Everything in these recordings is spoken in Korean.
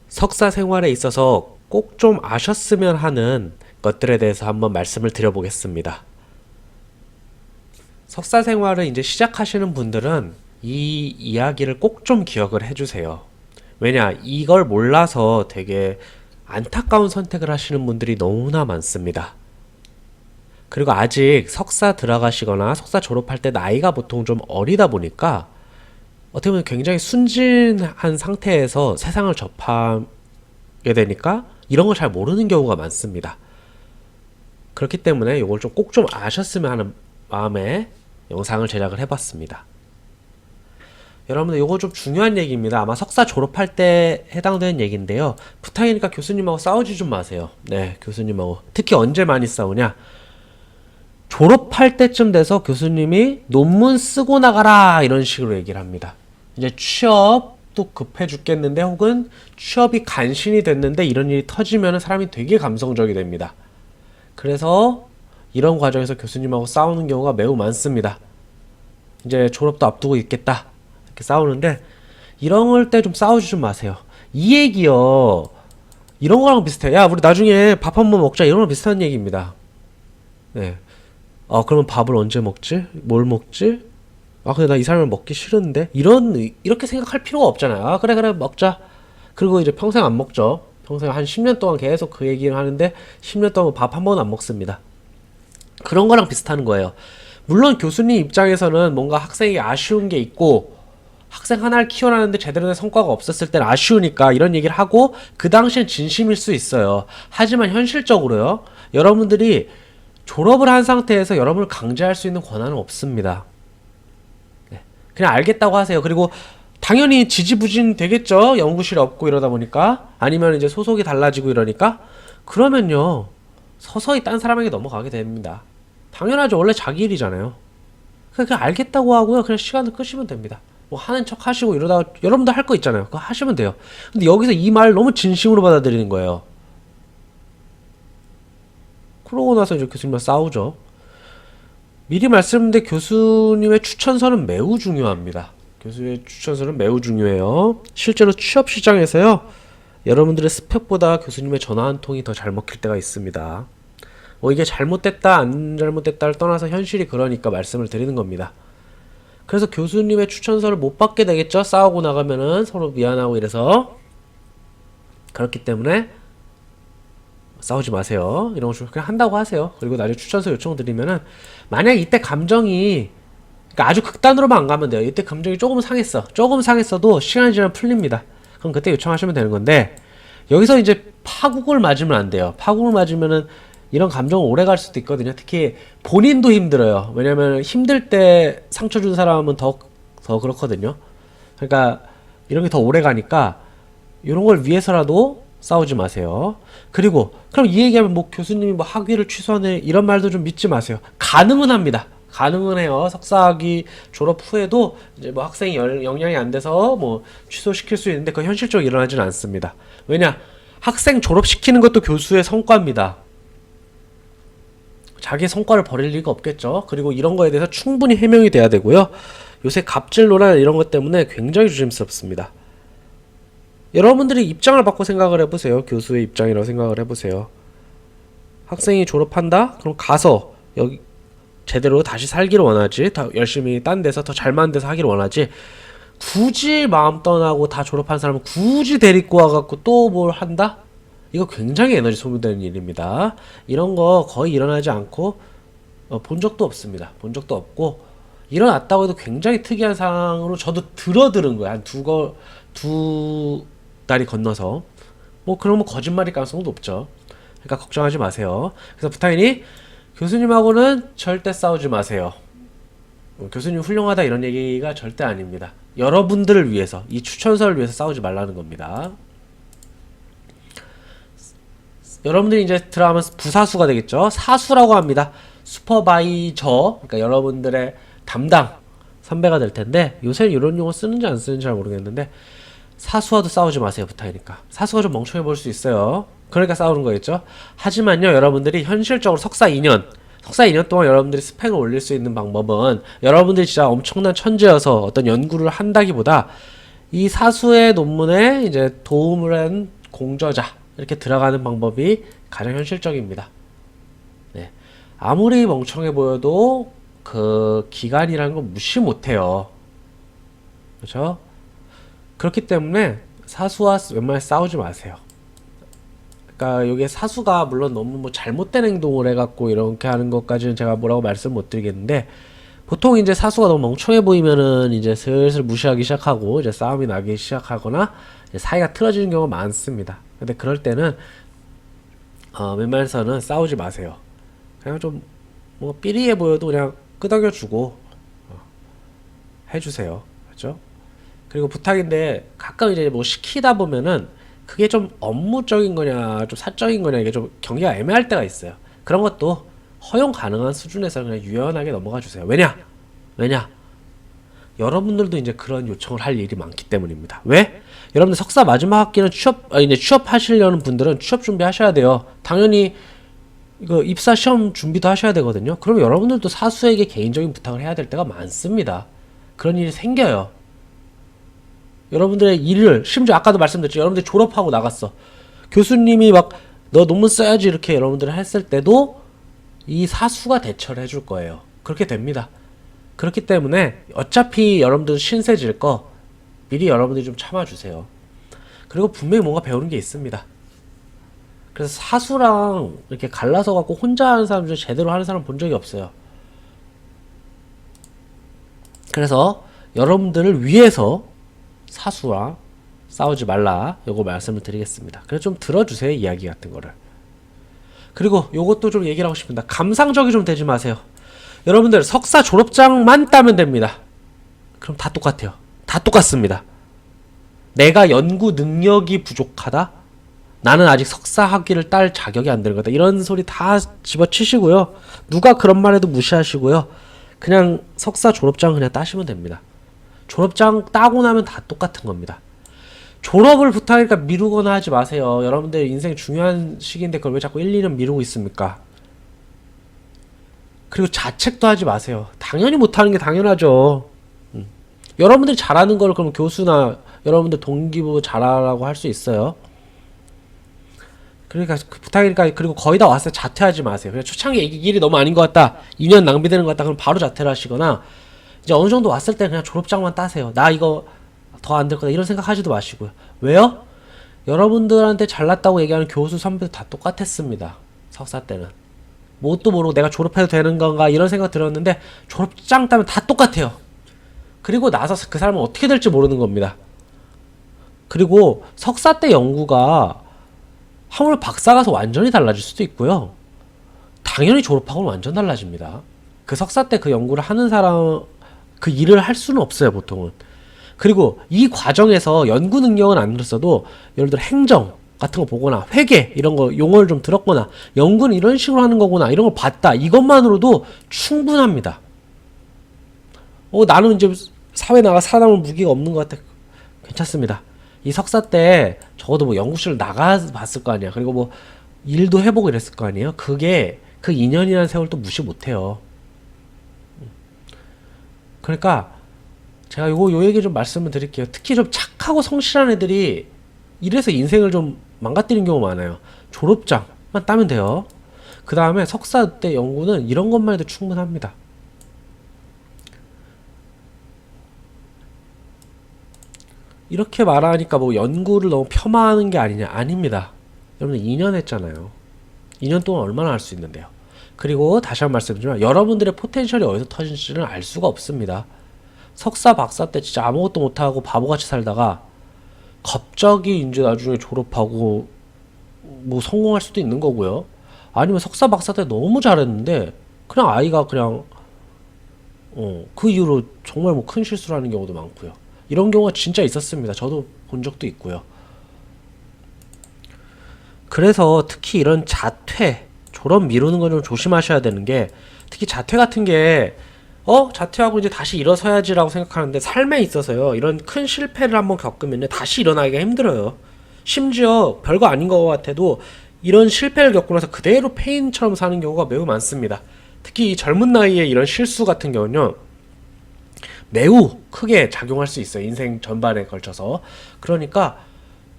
석사 생활에 있어서 꼭 좀 아셨으면 하는 것들에 대해서 한번 말씀을 드려보겠습니다. 석사 생활을 이제 시작하시는 분들은 이 이야기를 꼭 좀 기억을 해주세요. 왜냐, 이걸 몰라서 되게 안타까운 선택을 하시는 분들이 너무나 많습니다. 그리고 아직 석사 들어가시거나 석사 졸업할 때 나이가 보통 좀 어리다 보니까 어떻게 보면 굉장히 순진한 상태에서 세상을 접하게 되니까 이런 걸 잘 모르는 경우가 많습니다. 그렇기 때문에 이걸 좀 꼭 좀 아셨으면 하는 마음에 영상을 제작을 해봤습니다. 여러분들 이거 좀 중요한 얘기입니다. 아마 석사 졸업할 때 해당되는 얘기인데요. 부탁이니까 교수님하고 싸우지 좀 마세요. 네, 교수님하고. 특히 언제 많이 싸우냐? 졸업할 때쯤 돼서 교수님이 논문 쓰고 나가라 이런 식으로 얘기를 합니다. 이제 취업도 급해 죽겠는데 혹은 취업이 간신히 됐는데 이런 일이 터지면 사람이 되게 감성적이 됩니다. 그래서 이런 과정에서 교수님하고 싸우는 경우가 매우 많습니다. 이제 졸업도 앞두고 있겠다 이렇게 싸우는데 이런 때 좀 싸우지 좀 마세요. 이 얘기요, 이런 거랑 비슷해. 야, 우리 나중에 밥 한번 먹자 이런 거랑 비슷한 얘기입니다. 네. 그러면 밥을 언제 먹지? 뭘 먹지? 근데 나 이 사람을 먹기 싫은데? 이렇게 생각할 필요가 없잖아요. 그래, 먹자. 그리고 이제 평생 안 먹죠. 평생 한 10년 동안 계속 그 얘기를 하는데 10년 동안 밥 한 번 안 먹습니다. 그런 거랑 비슷한 거예요. 물론 교수님 입장에서는 뭔가 학생이 아쉬운 게 있고 학생 하나를 키워나는데 제대로 된 성과가 없었을 때는 아쉬우니까 이런 얘기를 하고 그 당시엔 진심일 수 있어요. 하지만 현실적으로요, 여러분들이 졸업을 한 상태에서 여러분을 강제할 수 있는 권한은 없습니다. 네. 그냥 알겠다고 하세요. 그리고 당연히 지지부진 되겠죠. 연구실 없고 이러다 보니까. 아니면 이제 소속이 달라지고 이러니까. 그러면요, 서서히 딴 사람에게 넘어가게 됩니다. 당연하죠. 원래 자기 일이잖아요. 그냥 알겠다고 하고요, 그냥 시간을 끄시면 됩니다. 뭐 하는 척 하시고 이러다가 여러분도 할 거 있잖아요. 그거 하시면 돼요. 근데 여기서 이 말 너무 진심으로 받아들이는 거예요. 그러고 나서 이제 교수님과 싸우죠. 미리 말씀드린 교수님의 추천서는 매우 중요합니다. 교수의 추천서는 매우 중요해요. 실제로 취업 시장에서요, 여러분들의 스펙보다 교수님의 전화 한 통이 더 잘 먹힐 때가 있습니다. 이게 잘못됐다 안 잘못됐다를 떠나서 현실이 그러니까 말씀을 드리는 겁니다. 그래서 교수님의 추천서를 못 받게 되겠죠. 싸우고 나가면은 서로 미안하고 이래서. 그렇기 때문에 싸우지 마세요. 이런 거 그냥 한다고 하세요. 그리고 나중에 추천서 요청드리면은, 만약 이때 감정이, 그러니까 아주 극단으로만 안 가면 돼요. 이때 감정이 조금 상했어도 시간이 지나면 풀립니다. 그럼 그때 요청하시면 되는 건데, 여기서 이제 파국을 맞으면 안 돼요. 파국을 맞으면은 이런 감정은 오래 갈 수도 있거든요. 특히 본인도 힘들어요. 왜냐면 힘들 때 상처 준 사람은 더 그렇거든요. 그러니까 이런 게 더 오래 가니까 이런 걸 위해서라도 싸우지 마세요. 그리고 그럼 이 얘기하면 뭐 교수님이 뭐 학위를 취소하네 이런 말도 좀 믿지 마세요. 가능은 합니다. 가능은 해요. 석사학위 졸업 후에도 이제 뭐 학생이 영향이 안 돼서 뭐 취소시킬 수 있는데 그건 현실적으로 일어나지는 않습니다. 왜냐? 학생 졸업시키는 것도 교수의 성과입니다. 자기 성과를 버릴 리가 없겠죠. 그리고 이런 거에 대해서 충분히 해명이 돼야 되고요. 요새 갑질 논란 이런 것 때문에 굉장히 조심스럽습니다. 여러분들이 입장을 바꿔 생각을 해보세요. 교수의 입장이라고 생각을 해보세요. 학생이 졸업한다? 그럼 가서 여기 제대로 다시 살기를 원하지, 더 열심히 딴 데서 더 잘 만든 데서 하기를 원하지, 굳이 마음 떠나고 다 졸업한 사람은 굳이 데리고 와갖고 또 뭘 한다? 이거 굉장히 에너지 소모되는 일입니다. 이런 거 거의 일어나지 않고 본 적도 없습니다. 본 적도 없고, 일어났다고 해도 굉장히 특이한 상황으로 저도 들은 거예요. 한 두 달이 건너서. 뭐 그러면 거짓말일 가능성도 높죠. 그러니까 걱정하지 마세요. 그래서 부탁이니 교수님하고는 절대 싸우지 마세요. 교수님 훌륭하다 이런 얘기가 절대 아닙니다. 여러분들을 위해서, 이 추천서를 위해서 싸우지 말라는 겁니다. 여러분들이 이제 들어가면 부사수가 되겠죠. 사수라고 합니다. 슈퍼바이저, 그러니까 여러분들의 담당 선배가 될 텐데, 요새 이런 용어 쓰는지 안 쓰는지 잘 모르겠는데, 사수와도 싸우지 마세요. 부탁이니까. 사수가 좀 멍청해 보일 수 있어요. 그러니까 싸우는 거겠죠. 하지만요, 여러분들이 현실적으로 석사 2년 동안 여러분들이 스펙을 올릴 수 있는 방법은, 여러분들이 진짜 엄청난 천재여서 어떤 연구를 한다기보다 이 사수의 논문에 이제 도움을 한 공저자 이렇게 들어가는 방법이 가장 현실적입니다. 네. 아무리 멍청해 보여도 그 기간이라는 건 무시 못해요. 그렇죠? 그렇기 때문에 사수와 웬만하면 싸우지 마세요. 그러니까 여기에 사수가 물론 너무 뭐 잘못된 행동을 해갖고 이렇게 하는 것까지는 제가 뭐라고 말씀 못 드리겠는데, 보통 이제 사수가 너무 멍청해 보이면은 이제 슬슬 무시하기 시작하고 이제 싸움이 나기 시작하거나 이제 사이가 틀어지는 경우가 많습니다. 근데 그럴 때는 웬만해서는 싸우지 마세요. 그냥 좀 뭐 삐리해 보여도 그냥 끄덕여주고 해주세요. 그렇죠? 그리고 부탁인데 가끔 이제 뭐 시키다 보면은 그게 좀 업무적인 거냐 좀 사적인 거냐 이게 좀 경계가 애매할 때가 있어요. 그런 것도 허용 가능한 수준에서 그냥 유연하게 넘어가 주세요. 왜냐? 여러분들도 이제 그런 요청을 할 일이 많기 때문입니다. 왜? 여러분들 석사 마지막 학기는 이제 취업하시려는 분들은 취업 준비하셔야 돼요. 당연히 이거 입사 시험 준비도 하셔야 되거든요. 그럼 여러분들도 사수에게 개인적인 부탁을 해야 될 때가 많습니다. 그런 일이 생겨요. 여러분들의 일을, 심지어 아까도 말씀드렸죠. 여러분들이 졸업하고 나갔어. 교수님이 막 너 논문 써야지 이렇게 여러분들을 했을 때도 이 사수가 대처를 해줄 거예요. 그렇게 됩니다. 그렇기 때문에 어차피 여러분들 신세질 거 미리 여러분들이 좀 참아주세요. 그리고 분명히 뭔가 배우는 게 있습니다. 그래서 사수랑 이렇게 갈라서 갖고 혼자 하는 사람 중에 제대로 하는 사람 본 적이 없어요. 그래서 여러분들을 위해서 사수랑 싸우지 말라, 요거 말씀을 드리겠습니다. 그래서 좀 들어주세요, 이야기 같은 거를. 그리고 요것도 좀 얘기를 하고 싶습니다. 감상적이 좀 되지 마세요. 여러분들 석사 졸업장만 따면 됩니다. 그럼 다 똑같아요. 다 똑같습니다. 내가 연구 능력이 부족하다? 나는 아직 석사 학위를 딸 자격이 안 되는 거다. 이런 소리 다 집어치시고요. 누가 그런 말 해도 무시하시고요. 그냥 석사 졸업장 그냥 따시면 됩니다. 졸업장 따고 나면 다 똑같은 겁니다. 졸업을 부탁하니까 미루거나 하지 마세요. 여러분들 인생 중요한 시기인데 그걸 왜 자꾸 1, 2년 미루고 있습니까? 그리고 자책도 하지 마세요. 당연히 못하는 게 당연하죠. 여러분들이 잘하는 걸 그럼 교수나 여러분들 동기부 잘하라고 할 수 있어요. 그러니까 그 부탁이니까. 그리고 거의 다 왔을 때 자퇴하지 마세요. 그냥 초창기 이 길이 너무 아닌 것 같다, 2년 낭비되는 것 같다, 그럼 바로 자퇴를 하시거나, 이제 어느 정도 왔을 때 그냥 졸업장만 따세요. 나 이거 더 안 될 거다 이런 생각 하지도 마시고요. 왜요? 여러분들한테 잘났다고 얘기하는 교수 선배도 다 똑같았습니다. 석사 때는 뭣도 모르고 내가 졸업해도 되는 건가 이런 생각 들었는데, 졸업장 따면 다 똑같아요. 그리고 나서 그 사람은 어떻게 될지 모르는 겁니다. 그리고 석사 때 연구가 하물 박사 가서 완전히 달라질 수도 있고요. 당연히 졸업하고는 완전 달라집니다. 그 석사 때 그 연구를 하는 사람, 그 일을 할 수는 없어요, 보통은. 그리고 이 과정에서 연구 능력은 안 들었어도 예를 들어 행정 같은 거 보거나 회계 이런 거 용어를 좀 들었거나 연구는 이런 식으로 하는 거구나 이런 걸 봤다, 이것만으로도 충분합니다. 나는 이제 사회 나가 살아남을 무기가 없는 것 같아. 괜찮습니다. 이 석사 때 적어도 뭐 연구실 나가 봤을 거 아니야. 그리고 뭐 일도 해보고 이랬을 거 아니에요. 그게 그 2년이라는 세월 또 무시 못해요. 그러니까 제가 요 얘기 좀 말씀을 드릴게요. 특히 좀 착하고 성실한 애들이 이래서 인생을 좀 망가뜨리는 경우가 많아요. 졸업장만 따면 돼요. 그 다음에 석사 때 연구는 이런 것만 해도 충분합니다. 이렇게 말하니까 뭐 연구를 너무 폄하하는 게 아니냐? 아닙니다. 여러분들 2년 했잖아요. 2년 동안 얼마나 할 수 있는데요. 그리고 다시 한 번 말씀드리지만 여러분들의 포텐셜이 어디서 터진지는 알 수가 없습니다. 석사 박사 때 진짜 아무것도 못하고 바보같이 살다가 갑자기 이제 나중에 졸업하고 뭐 성공할 수도 있는 거고요. 아니면 석사 박사 때 너무 잘했는데 그냥 아이가 그냥 그 이후로 정말 뭐 큰 실수를 하는 경우도 많고요. 이런 경우가 진짜 있었습니다. 저도 본 적도 있고요. 그래서 특히 이런 자퇴, 졸업 미루는 건 좀 조심하셔야 되는 게, 특히 자퇴 같은 게 자퇴하고 이제 다시 일어서야지라고 생각하는데, 삶에 있어서요 이런 큰 실패를 한번 겪으면 다시 일어나기가 힘들어요. 심지어 별거 아닌 것 같아도 이런 실패를 겪고 나서 그대로 페인처럼 사는 경우가 매우 많습니다. 특히 이 젊은 나이에 이런 실수 같은 경우는요 매우 크게 작용할 수 있어요, 인생 전반에 걸쳐서. 그러니까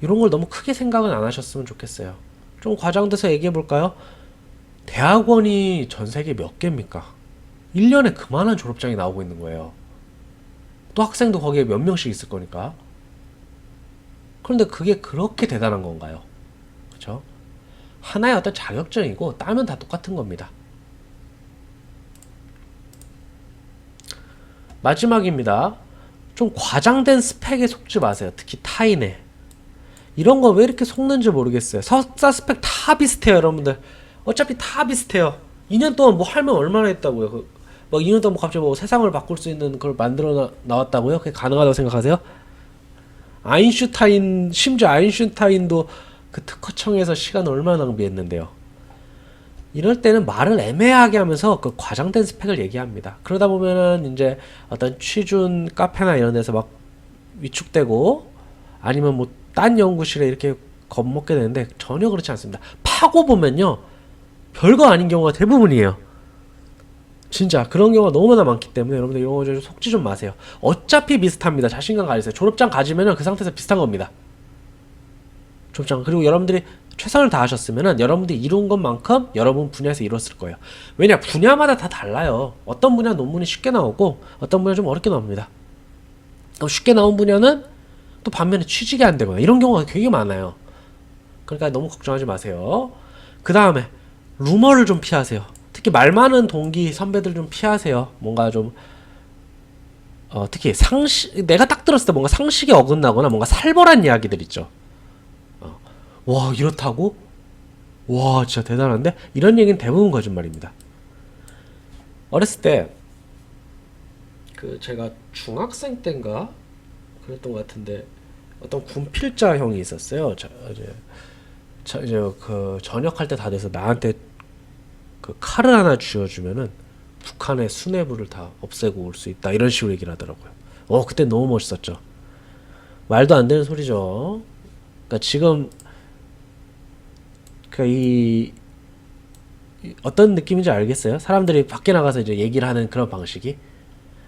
이런 걸 너무 크게 생각은 안 하셨으면 좋겠어요. 좀 과장돼서 얘기해 볼까요? 대학원이 전 세계 몇 개입니까? 1년에 그만한 졸업장이 나오고 있는 거예요. 또 학생도 거기에 몇 명씩 있을 거니까. 그런데 그게 그렇게 대단한 건가요? 그렇죠? 하나의 어떤 자격증이고 따면 다 똑같은 겁니다. 마지막입니다. 좀 과장된 스펙에 속지 마세요. 특히 타인에. 이런 거 왜 이렇게 속는지 모르겠어요. 석사 스펙 다 비슷해요, 여러분들. 어차피 다 비슷해요. 2년 동안 뭐 할면 얼마나 했다고요? 막 2년 동안 뭐 갑자기 뭐 세상을 바꿀 수 있는 걸 만들어 나왔다고요? 그게 가능하다고 생각하세요? 심지어 아인슈타인도 그 특허청에서 시간 얼마나 낭비했는데요. 이럴 때는 말을 애매하게 하면서 그 과장된 스펙을 얘기합니다. 그러다 보면은 이제 어떤 취준 카페나 이런 데서 막 위축되고 아니면 뭐 딴 연구실에 이렇게 겁먹게 되는데 전혀 그렇지 않습니다. 파고 보면요. 별거 아닌 경우가 대부분이에요. 진짜 그런 경우가 너무나 많기 때문에 여러분들 이런 거 좀 속지 좀 마세요. 어차피 비슷합니다. 자신감 가지세요. 졸업장 가지면은 그 상태에서 비슷한 겁니다. 졸업장. 그리고 여러분들이 최선을 다하셨으면은 여러분들이 이룬 것만큼 여러분 분야에서 이뤘을 거예요. 왜냐? 분야마다 다 달라요. 어떤 분야 논문이 쉽게 나오고 어떤 분야 좀 어렵게 나옵니다. 그럼 쉽게 나온 분야는 또 반면에 취직이 안 되거나 이런 경우가 되게 많아요. 그러니까 너무 걱정하지 마세요. 그 다음에 루머를 좀 피하세요. 특히 말 많은 동기 선배들 좀 피하세요. 뭔가 좀 특히 내가 딱 들었을 때 뭔가 상식에 어긋나거나 뭔가 살벌한 이야기들 있죠. 와 이렇다고? 와 진짜 대단한데? 이런 얘기는 대부분 거짓말입니다. 어렸을 때 그 제가 중학생 때인가 그랬던 것 같은데 어떤 군필자 형이 있었어요. 이제 그 전역할 때 다 돼서 나한테 그 칼을 하나 쥐어주면은 북한의 수뇌부를 다 없애고 올 수 있다 이런 식으로 얘기를 하더라고요. 그때 너무 멋있었죠. 말도 안 되는 소리죠. 그러니까 지금 어떤 느낌인지 알겠어요? 사람들이 밖에 나가서 이제 얘기를 하는 그런 방식이.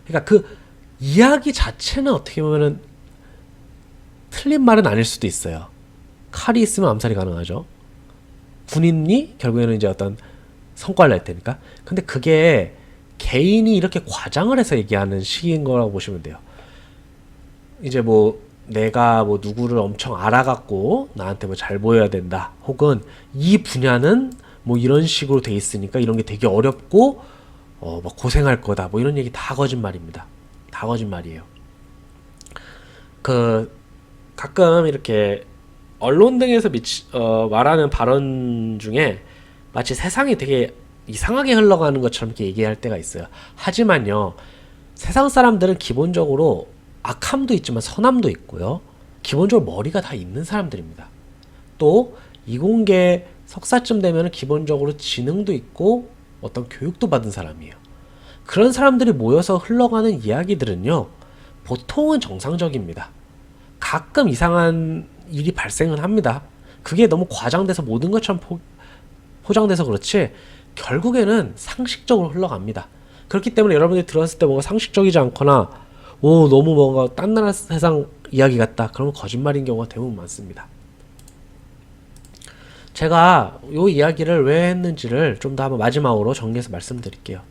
그러니까 그 이야기 자체는 어떻게 보면은 틀린 말은 아닐 수도 있어요. 칼이 있으면 암살이 가능하죠. 군인이 결국에는 이제 어떤 성과를 낼 테니까. 근데 그게 개인이 이렇게 과장을 해서 얘기하는 식인 거라고 보시면 돼요. 이제 뭐 내가 뭐 누구를 엄청 알아갖고 나한테 뭐 잘 보여야 된다. 혹은 이 분야는 뭐 이런 식으로 돼 있으니까 이런 게 되게 어렵고 막 고생할 거다. 뭐 이런 얘기 다 거짓말입니다. 다 거짓말이에요. 가끔 이렇게 언론 등에서 말하는 발언 중에 마치 세상이 되게 이상하게 흘러가는 것처럼 이렇게 얘기할 때가 있어요. 하지만요, 세상 사람들은 기본적으로 악함도 있지만 선함도 있고요. 기본적으로 머리가 다 있는 사람들입니다. 또 이공계 석사쯤 되면 기본적으로 지능도 있고 어떤 교육도 받은 사람이에요. 그런 사람들이 모여서 흘러가는 이야기들은요, 보통은 정상적입니다. 가끔 이상한 일이 발생은 합니다. 그게 너무 과장돼서 모든 것처럼 포장돼서 그렇지 결국에는 상식적으로 흘러갑니다. 그렇기 때문에 여러분들이 들었을 때 뭔가 상식적이지 않거나 너무 뭔가 딴 나라 세상 이야기 같다 그러면 거짓말인 경우가 대부분 많습니다. 제가 이 이야기를 왜 했는지를 좀 더 한번 마지막으로 정리해서 말씀드릴게요.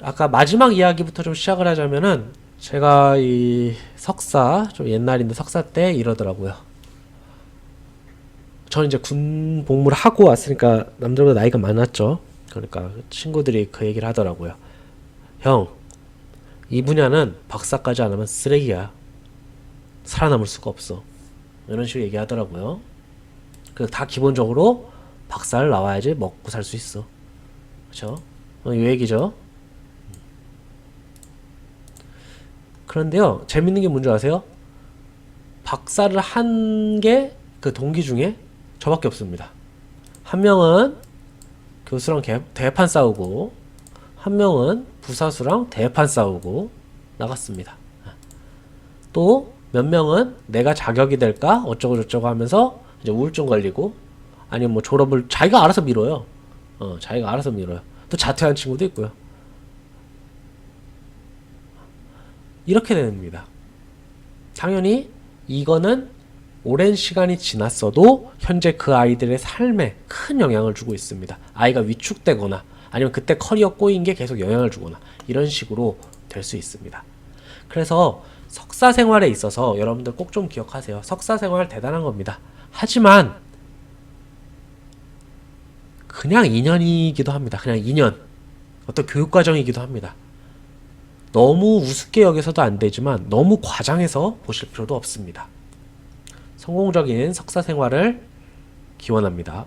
아까 마지막 이야기부터 좀 시작을 하자면은 제가 이 석사 좀 옛날인데 석사 때 이러더라고요. 저는 이제 군 복무를 하고 왔으니까 남들보다 나이가 많았죠. 그러니까 친구들이 그 얘기를 하더라고요. 형, 이 분야는 박사까지 안 하면 쓰레기야. 살아남을 수가 없어. 이런 식으로 얘기하더라고요. 다 기본적으로 박사를 나와야지 먹고 살 수 있어. 그쵸? 이 얘기죠. 그런데요, 재밌는 게 뭔지 아세요? 박사를 한 게 그 동기 중에 저밖에 없습니다. 한 명은 교수랑 대판 싸우고, 한 명은 부사수랑 대판 싸우고 나갔습니다. 또 몇 명은 내가 자격이 될까 어쩌고 저쩌고 하면서 이제 우울증 걸리고, 아니면 뭐 졸업을 자기가 알아서 미뤄요. 자기가 알아서 미뤄요. 또 자퇴한 친구도 있고요. 이렇게 됩니다. 당연히 이거는 오랜 시간이 지났어도 현재 그 아이들의 삶에 큰 영향을 주고 있습니다. 아이가 위축되거나 아니면 그때 커리어 꼬인 게 계속 영향을 주거나 이런 식으로 될 수 있습니다. 그래서 석사 생활에 있어서 여러분들 꼭 좀 기억하세요. 석사 생활 대단한 겁니다. 하지만 그냥 2년이기도 합니다. 그냥 2년. 어떤 교육과정이기도 합니다. 너무 우습게 여겨서도 안 되지만 너무 과장해서 보실 필요도 없습니다. 성공적인 석사 생활을 기원합니다.